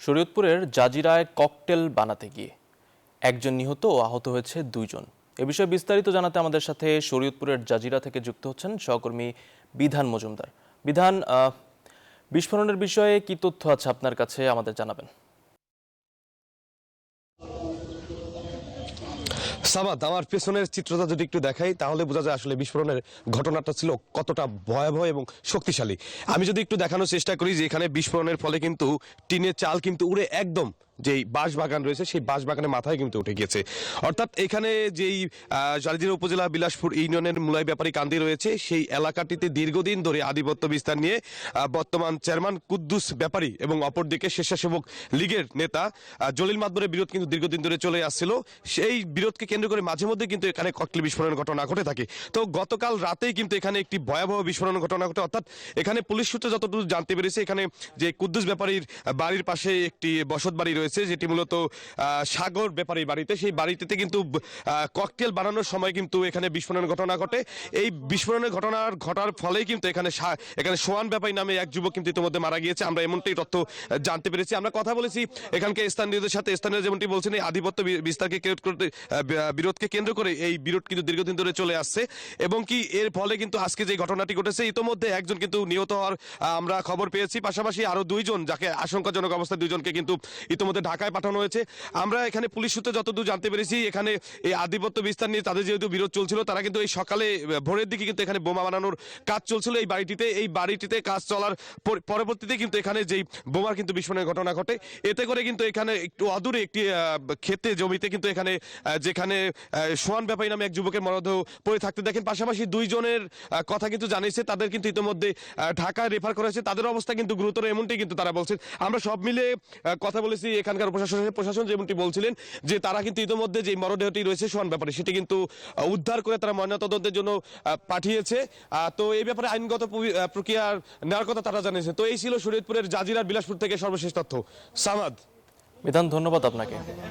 শরীয়তপুরের জাজিরায় ককটেল বানাতে গিয়ে একজন নিহত ও আহত হয়েছে দুইজন। এ বিষয়ে বিস্তারিত জানাতে আমাদের সাথে শরীয়তপুরের জাজিরা থেকে যুক্ত হচ্ছেন সহকর্মী বিধান মজুমদার। বিধান, বিস্ফোরণের বিষয়ে কি তথ্য আছে আপনার কাছে, আমাদের জানাবেন। সামাদ, আমার পেছনের চিত্রটা যদি একটু দেখাই তাহলে বোঝা যায় আসলে বিস্ফোরণের ঘটনাটা ছিল কতটা ভয়াবহ এবং শক্তিশালী। আমি যদি একটু দেখানোর চেষ্টা করি যে এখানে বিস্ফোরণের ফলে কিন্তু টিনের চাল কিন্তু উড়ে একদম যেই বাঁশবাগান রয়েছে সেই বাঁশবাগানের মাথায় কিন্তু উঠে গিয়েছে। অর্থাৎ এখানে যেই জাজিরা উপজেলা বিলাসপুর ইউনিয়নের মুলাই ব্যাপারী কান্দি রয়েছে সেই এলাকাটিতে দীর্ঘদিন ধরে আধিপত্য বিস্তার নিয়ে বর্তমান চেয়ারম্যান কুদ্দুস ব্যাপারী এবং অপরদিকে স্বেচ্ছাসেবক লীগের নেতা জলিল মাদবরের বিরোধ কিন্তু দীর্ঘদিন ধরে চলে আসছিল। সেই বিরোধকে কেন্দ্র করে মাঝে মধ্যে কিন্তু এখানে ককটেল বিস্ফোরণের ঘটনা ঘটে থাকে। তো গতকাল রাতেই কিন্তু এখানে একটি ভয়াবহ বিস্ফোরণের ঘটনা ঘটে। অর্থাৎ এখানে পুলিশ সূত্রে যতটুকু জানতে পেরেছে এখানে যে কুদ্দুস ব্যাপারীর বাড়ির পাশে একটি বসত বাড়ি রয়েছে যেটি মূলত সাগর ব্যাপারীর বাড়িতে, সেই বাড়িতে কিন্তু ককটেল বানানোর সময় কিন্তু এখানে বিস্ফোরণের ঘটনা ঘটে। এই বিস্ফোরণের ঘটার ফলেই কিন্তু এখানে সোহান ব্যাপারী নামে এক যুবক কিন্তু ইতিমধ্যে মারা গিয়েছে। আমরা এমনটাই তথ্য জানতে পেরেছি। আমরা কথা বলেছি এখানকার স্থানীয়দের সাথে, স্থানীয় যেমনটি বলছেন এই আধিপত্য বিস্তারকে বিরোধকে কেন্দ্র করে এই বিরোধ কিন্তু দীর্ঘদিন ধরে চলে আসছে এবং কি এর ফলে কিন্তু আজকে যে ঘটনাটি ঘটেছে ইতোমধ্যে একজন কিন্তু নিহত হওয়ার আমরা খবর পেয়েছি, পাশাপাশি আরো দুইজন যাকে আশঙ্কাজনক অবস্থায় দুইজনকে কিন্তু ইতোমধ্যে ঢাকায় পাঠানো হয়েছে। আমরা এখানে পুলিশ সূত্রে যতদূর জানতে পেরেছি এখানে এই আধিপত্য বিস্তার নিয়ে তাদের যেহেতু বিরোধ চলছিল তারা কিন্তু এই সকালে ভোরের দিকে কিন্তু এখানে বোমা বানানোর কাজ চলছিল এই বাড়িটিতে কাজ চলার পরবর্তীতে কিন্তু এখানে যেই বোমার কিন্তু বিস্ফোরণের ঘটনা ঘটে। এতে করে কিন্তু এখানে একটু অদূরে একটি ক্ষেতে জমিতে কিন্তু এখানে যেখানে সোহান ব্যাপারী নামে এক যুবকের মরদেহ পড়ে থাকতে দেখেন। পাশাপাশি দুইজনের কথা কিন্তু জানিয়েছে, তাদের কিন্তু ইতিমধ্যে ঢাকায় রেফার করা হয়েছে, তাদের অবস্থা কিন্তু গুরুতর এমনটাই কিন্তু তারা বলছেন। আমরা সব মিলে কথা বলেছি এখানকার প্রশাসন যেমনটি বলছিলেন যে তারা কিন্তু ইতিমধ্যে যে মরদেহটি রয়েছে সোহান ব্যাপারী সেটি কিন্তু উদ্ধার করে তারা ময়নাতদন্তের জন্য পাঠিয়েছে। তো এই ব্যাপারে আইনগত প্রক্রিয়া নেওয়ার কথা তারা জানিয়েছে। তো এই ছিল শরীয়তপুরের জাজিরার বিলাসপুর থেকে সর্বশেষ তথ্য। সামাদ। বিধান, ধন্যবাদ আপনাকে।